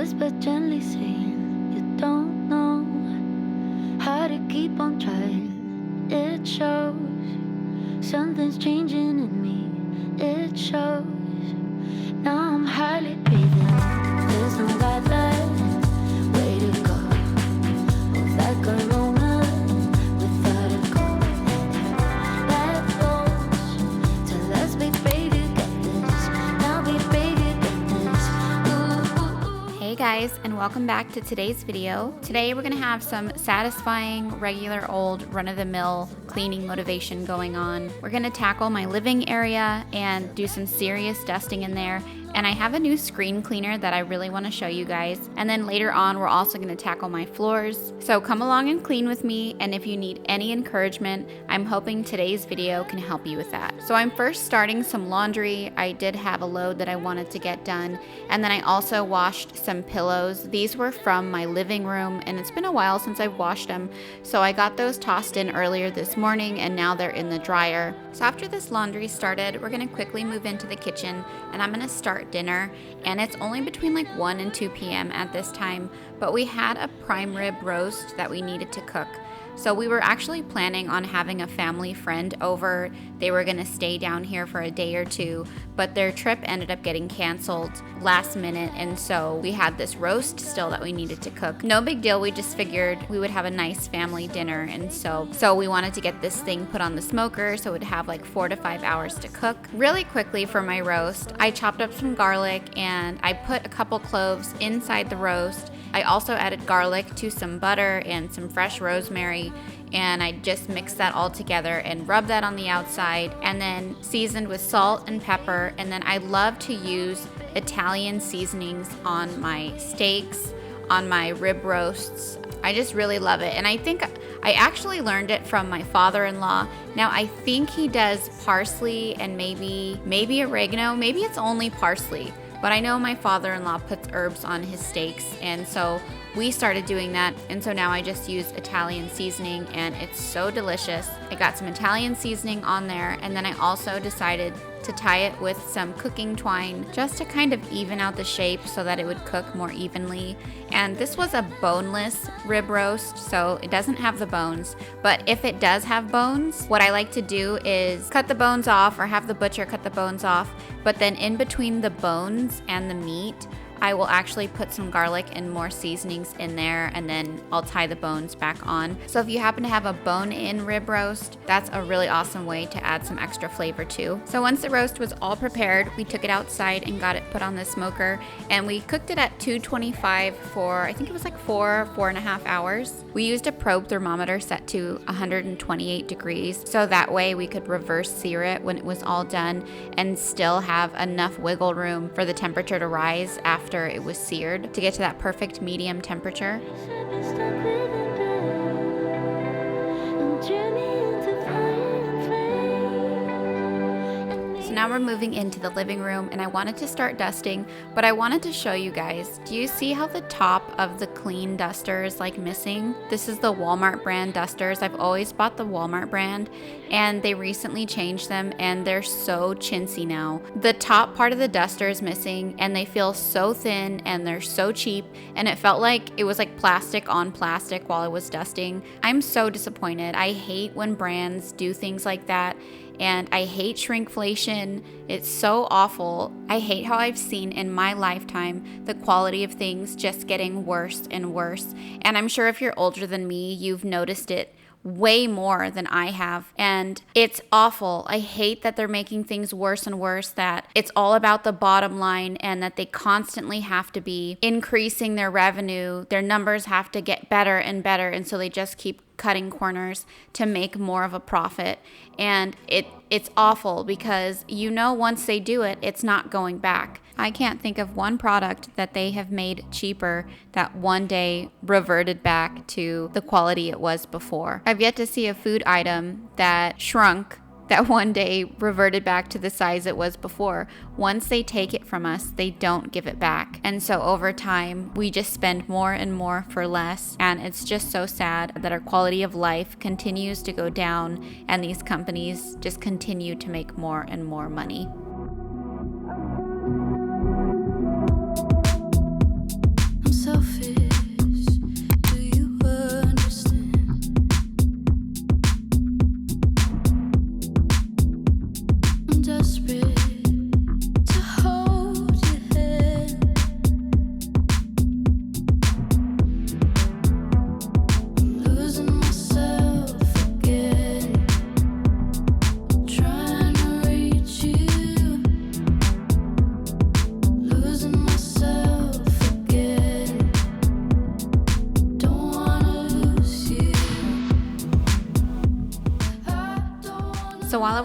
whisper gently saying you don't know how to keep on trying. It shows something's changing in me. It shows. Now I'm hardly breathing. There's no bad light. Way to go. Move like a Roman without a cause. That flows. Tell us we pray to get this. Now we pray to get this. Ooh, ooh, ooh. Hey guys, and welcome back to today's video. Today we're gonna have some satisfying, regular old run-of-the-mill cleaning motivation going on. We're gonna tackle my living area and do some serious dusting in there. And I have a new screen cleaner that I really want to show you guys. And then later on, we're also going to tackle my floors. So come along and clean with me. And if you need any encouragement, I'm hoping today's video can help you with that. So I'm first starting some laundry. I did have a load that I wanted to get done. And then I also washed some pillows. These were from my living room, and it's been a while since I've washed them. So I got those tossed in earlier this morning, and now they're in the dryer. So after this laundry started, we're going to quickly move into the kitchen, and I'm going to start dinner, and it's only between like 1 and 2 p.m. at this time, but we had a prime rib roast that we needed to cook. So we were actually planning on having a family friend over. They were going to stay down here for a day or two, but their trip ended up getting canceled last minute, and so we had this roast still that we needed to cook. No big deal, we just figured we would have a nice family dinner, and so we wanted to get this thing put on the smoker so it would have like 4 to 5 hours to cook. Really quickly for my roast, I chopped up some garlic and I put a couple cloves inside the roast. I also added garlic to some butter and some fresh rosemary, and I just mixed that all together and rubbed that on the outside, and then seasoned with salt and pepper. And then I love to use Italian seasonings on my steaks, on my rib roasts. I just really love it. And I think I actually learned it from my father-in-law. Now I think he does parsley and maybe oregano. Maybe it's only parsley. But I know my father-in-law puts herbs on his steaks, and so we started doing that, and so now I just use Italian seasoning, and it's so delicious. I got some Italian seasoning on there, and then I also decided to tie it with some cooking twine just to kind of even out the shape so that it would cook more evenly. And this was a boneless rib roast, so it doesn't have the bones. But if it does have bones, what I like to do is cut the bones off, or have the butcher cut the bones off. But then in between the bones and the meat, I will actually put some garlic and more seasonings in there, and then I'll tie the bones back on. So if you happen to have a bone-in rib roast, that's a really awesome way to add some extra flavor too. So once the roast was all prepared, we took it outside and got it put on the smoker, and we cooked it at 225 for, I think it was like 4.5 hours. We used a probe thermometer set to 128 degrees, so that way we could reverse sear it when it was all done and still have enough wiggle room for the temperature to rise after it was seared to get to that perfect medium temperature. So now we're moving into the living room, and I wanted to start dusting, but I wanted to show you guys. Do you see how the top of the clean duster is like missing? This is the Walmart brand dusters. I've always bought the Walmart brand, and they recently changed them, and they're so chintzy now. The top part of the duster is missing, and they feel so thin, and they're so cheap, and it felt like it was like plastic on plastic while I was dusting. I'm so disappointed. I hate when brands do things like that. And I hate shrinkflation. It's so awful. I hate how I've seen in my lifetime the quality of things just getting worse and worse. And I'm sure if you're older than me, you've noticed it way more than I have. And it's awful. I hate that they're making things worse and worse, that it's all about the bottom line, and that they constantly have to be increasing their revenue. Their numbers have to get better and better. And so they just keep cutting corners to make more of a profit. And it's awful because once they do it, it's not going back. I can't think of one product that they have made cheaper that one day reverted back to the quality it was before. I've yet to see a food item that shrunk that one day reverted back to the size it was before. Once they take it from us, they don't give it back. And so over time, we just spend more and more for less. And it's just so sad that our quality of life continues to go down, and these companies just continue to make more and more money.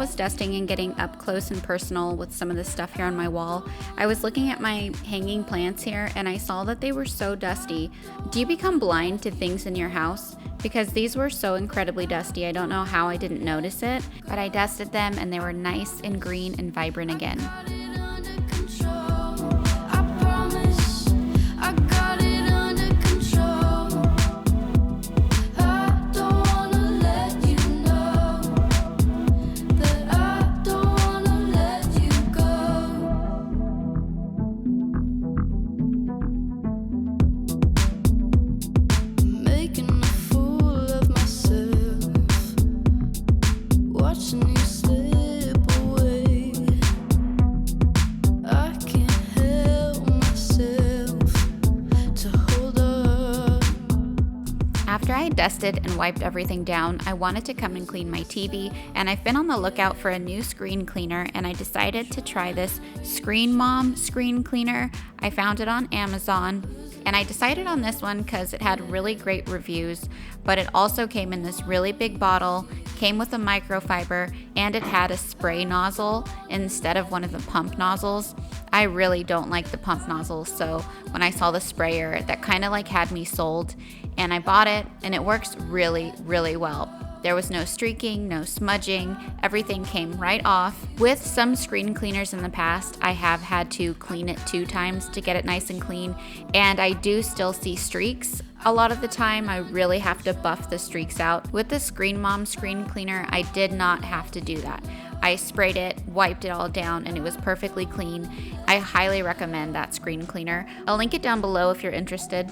was dusting and getting up close and personal with some of the stuff here on my wall, I was looking at my hanging plants here and I saw that they were so dusty. Do you become blind to things in your house? Because these were so incredibly dusty. I don't know how I didn't notice it, but I dusted them and they were nice and green and vibrant again. After I dusted and wiped everything down, I wanted to come and clean my TV, and I've been on the lookout for a new screen cleaner, and I decided to try this Screen Mom screen cleaner. I found it on Amazon, and I decided on this one because it had really great reviews, but it also came in this really big bottle, came with a microfiber, and it had a spray nozzle instead of one of the pump nozzles. I really don't like the pump nozzles, so when I saw the sprayer, that kind of like had me sold, and I bought it, and it works really, really well. There was no streaking, no smudging, everything came right off. With some screen cleaners in the past, I have had to clean it 2 times to get it nice and clean, and I do still see streaks. A lot of the time, I really have to buff the streaks out. With the Screen Mom screen cleaner, I did not have to do that. I sprayed it, wiped it all down, and it was perfectly clean. I highly recommend that screen cleaner. I'll link it down below if you're interested.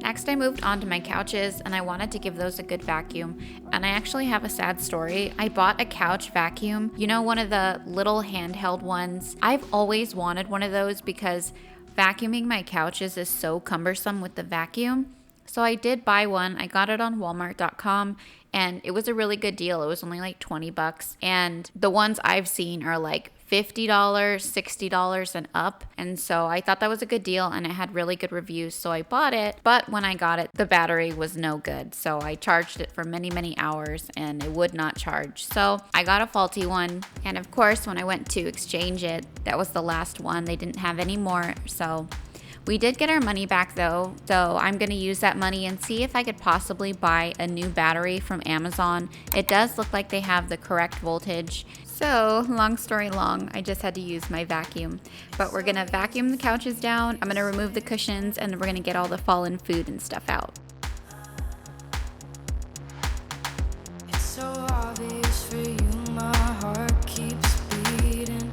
Next, I moved on to my couches, and I wanted to give those a good vacuum. And I actually have a sad story. I bought a couch vacuum, you know, one of the little handheld ones. I've always wanted one of those because vacuuming my couches is so cumbersome with the vacuum. So I did buy one. I got it on Walmart.com, and it was a really good deal. It was only like $20, and the ones I've seen are like $50, $60 and up. And so I thought that was a good deal, and it had really good reviews, so I bought it. But when I got it, the battery was no good. So I charged it for many, many hours and it would not charge. So I got a faulty one. And of course, when I went to exchange it, that was the last one. They didn't have any more. So we did get our money back though, so I'm going to use that money and see if I could possibly buy a new battery from Amazon. It does look like they have the correct voltage. So, long story long, I just had to use my vacuum. But we're going to vacuum the couches down, I'm going to remove the cushions, and we're going to get all the fallen food and stuff out. It's so obvious for you, my heart keeps beating.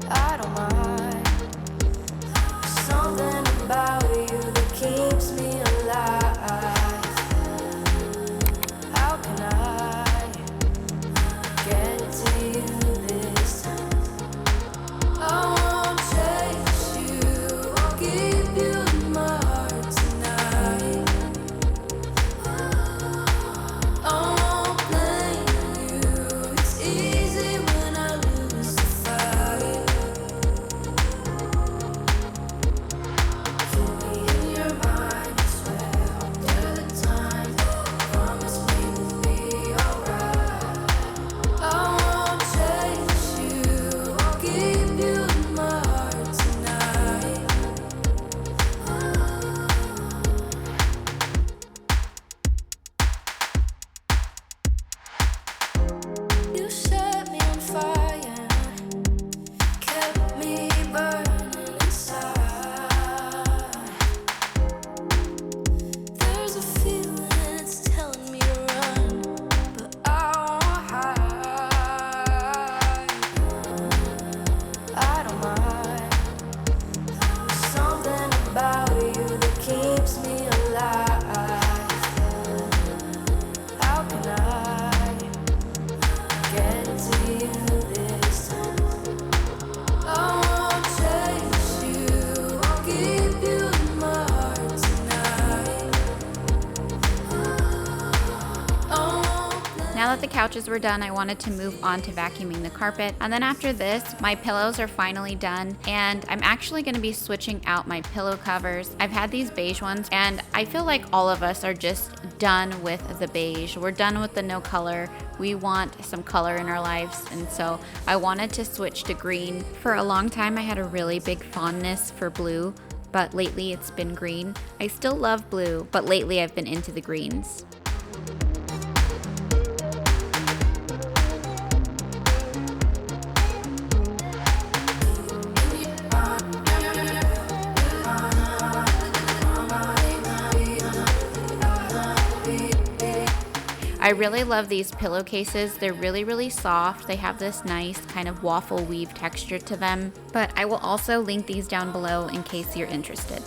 I don't mind. Something about you that keeps me alive. How can I get to you this time? I won't chase you, I'll keep you in my heart tonight. I won't blame you, it's easy when I lose the fight. Keep me in your mind, I swear I'll do the time. Promise me we'll be alright. I won't chase you, I'll keep you in my heart tonight. You set me on fire, kept me burning inside. There's a feeling it's telling me to run, but I won't hide. I don't mind. There's something about you that keeps me alive. How can I get to you this time? I won't chase you, I'll keep you in my heart tonight. I won't Now that the couches were done, I wanted to move on to vacuuming the carpet. And then after this, my pillows are finally done, and I'm actually going to be switching out my pillow covers. I've had these beige ones, and I feel like all of us are just done with the beige. We're done with the no color. We want some color in our lives, and so I wanted to switch to green. For a long time, I had a really big fondness for blue, but lately it's been green. I still love blue, but lately I've been into the greens. I really love these pillowcases. They're really soft. They have this nice kind of waffle weave texture to them. But I will also link these down below in case you're interested.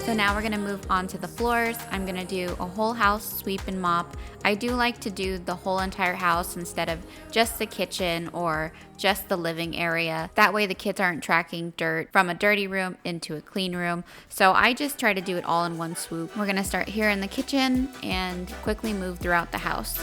So now we're gonna move on to the floors. I'm gonna do a whole house sweep and mop. I do like to do the whole entire house instead of just the kitchen or just the living area. That way the kids aren't tracking dirt from a dirty room into a clean room. So I just try to do it all in one swoop. We're gonna start here in the kitchen and quickly move throughout the house.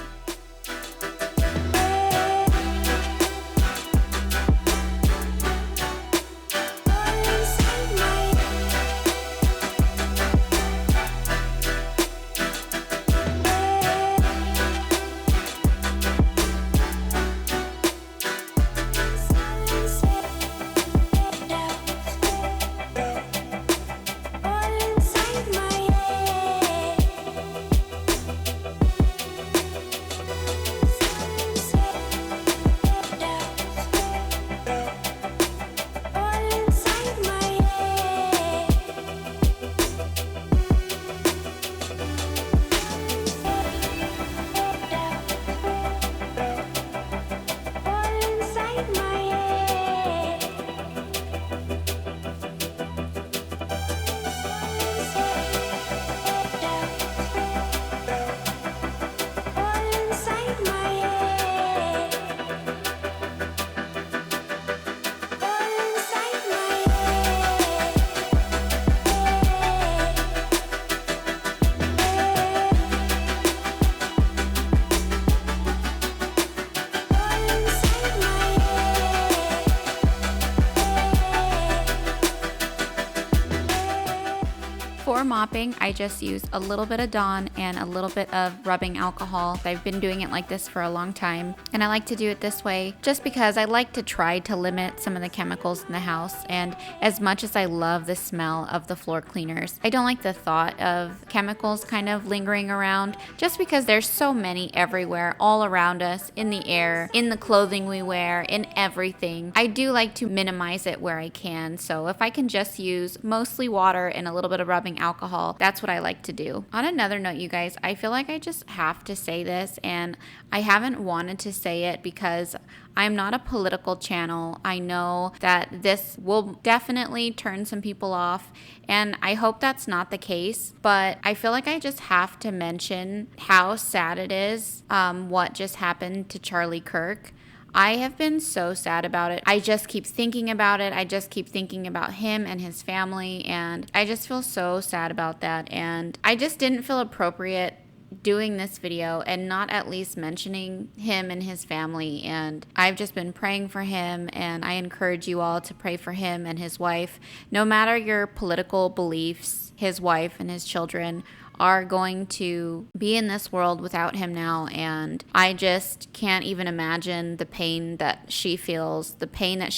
For mopping, I just use a little bit of Dawn and a little bit of rubbing alcohol. I've been doing it like this for a long time, and I like to do it this way just because I like to try to limit some of the chemicals in the house. And as much as I love the smell of the floor cleaners, I don't like the thought of chemicals kind of lingering around just because there's so many everywhere, all around us, in the air, in the clothing we wear, in everything. I do like to minimize it where I can. So if I can just use mostly water and a little bit of rubbing alcohol, that's what I like to do. On another note, you guys, I feel like I just have to say this, and I haven't wanted to say it because I'm not a political channel. I know that this will definitely turn some people off, and I hope that's not the case, but I feel like I just have to mention how sad it is what just happened to Charlie Kirk. I have been so sad about it. I just keep thinking about it. I just keep thinking about him and his family, and I just feel so sad about that. And I just didn't feel appropriate doing this video and not at least mentioning him and his family. And I've just been praying for him, and I encourage you all to pray for him and his wife. No matter your political beliefs, his wife and his children are going to be in this world without him now, and I just can't even imagine the pain that she feels, the pain that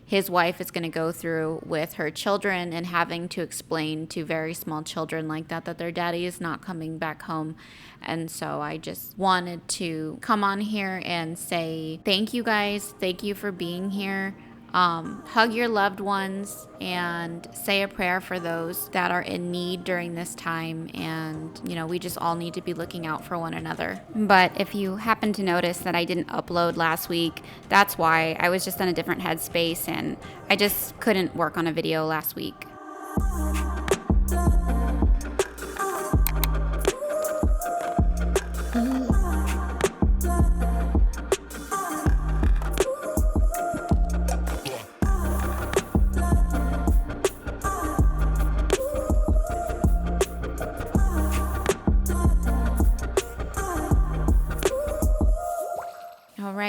his wife is going to go through with her children, and having to explain to very small children like that their daddy is not coming back home. And so I just wanted to come on here and say thank you guys. Thank you for being here. Hug your loved ones and say a prayer for those that are in need during this time. And, we just all need to be looking out for one another. But if you happen to notice that I didn't upload last week, that's why. I was just in a different headspace and I just couldn't work on a video last week.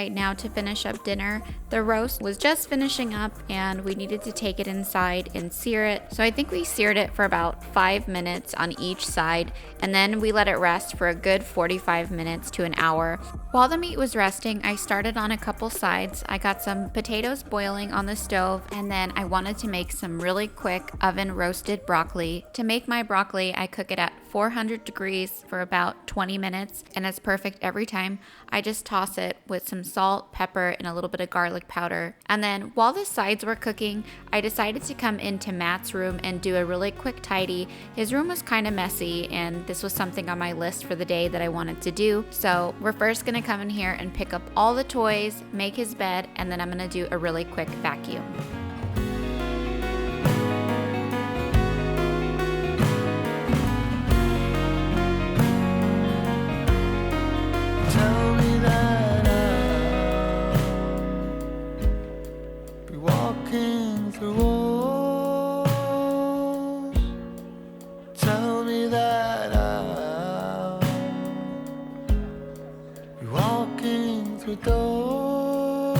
right now to finish up dinner. The roast was just finishing up and we needed to take it inside and sear it. So I think we seared it for about 5 minutes on each side, and then we let it rest for a good 45 minutes to an hour. While the meat was resting, I started on a couple sides. I got some potatoes boiling on the stove, and then I wanted to make some really quick oven roasted broccoli. To make my broccoli, I cook it at 400 degrees for about 20 minutes, and it's perfect every time. I just toss it with some salt, pepper, and a little bit of garlic powder. And then while the sides were cooking, I decided to come into Matt's room and do a really quick tidy. His room was kind of messy, and this was something on my list for the day that I wanted to do. So we're first gonna come in here and pick up all the toys, make his bed, and then I'm gonna do a really quick vacuum. Tell me that I'll be walking through walls. Tell me that I'll be walking through doors.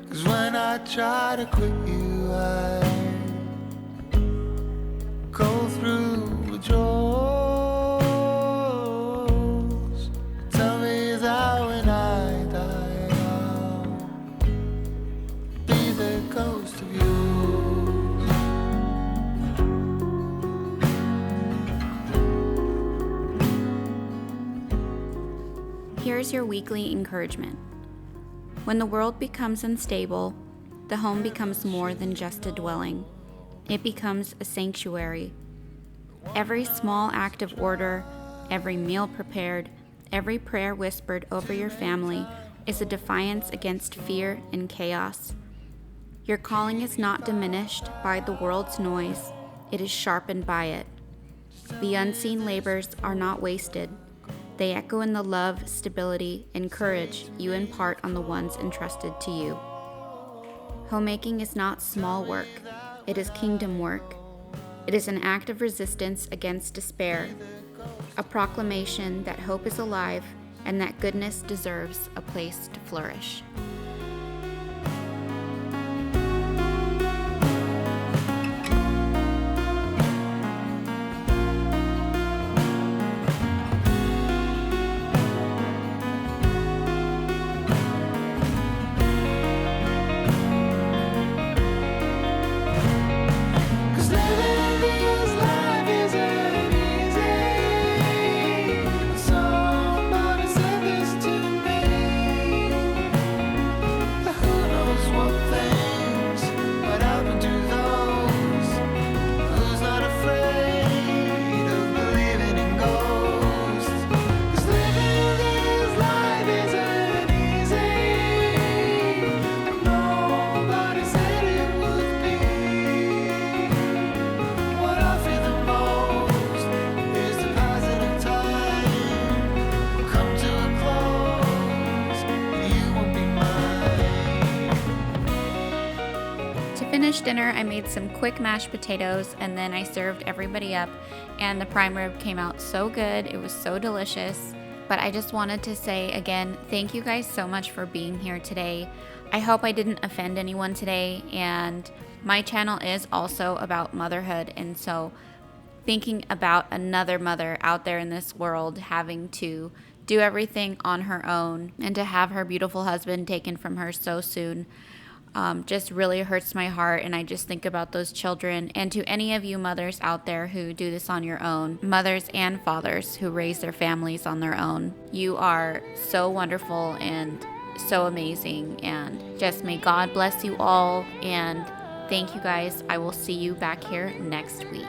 'Cause when I try to quit you, I go through withdrawals. Tell me that when I die, I'll be the ghost of you. Here's your weekly encouragement. When the world becomes unstable, the home becomes more than just a dwelling. It becomes a sanctuary. Every small act of order, every meal prepared, every prayer whispered over your family is a defiance against fear and chaos. Your calling is not diminished by the world's noise, it is sharpened by it. The unseen labors are not wasted. They echo in the love, stability, and courage you impart on the ones entrusted to you. Homemaking is not small work, it is kingdom work. It is an act of resistance against despair, a proclamation that hope is alive and that goodness deserves a place to flourish. Finished dinner, I made some quick mashed potatoes and then I served everybody up, and the prime rib came out so good. It was so delicious. But I just wanted to say again, thank you guys so much for being here today. I hope I didn't offend anyone today, and my channel is also about motherhood, and so thinking about another mother out there in this world having to do everything on her own and to have her beautiful husband taken from her so soon just really hurts my heart. And I just think about those children, and to any of you mothers out there who do this on your own, mothers and fathers who raise their families on their own, you are so wonderful and so amazing, and just may God bless you all, and thank you guys. I will see you back here next week.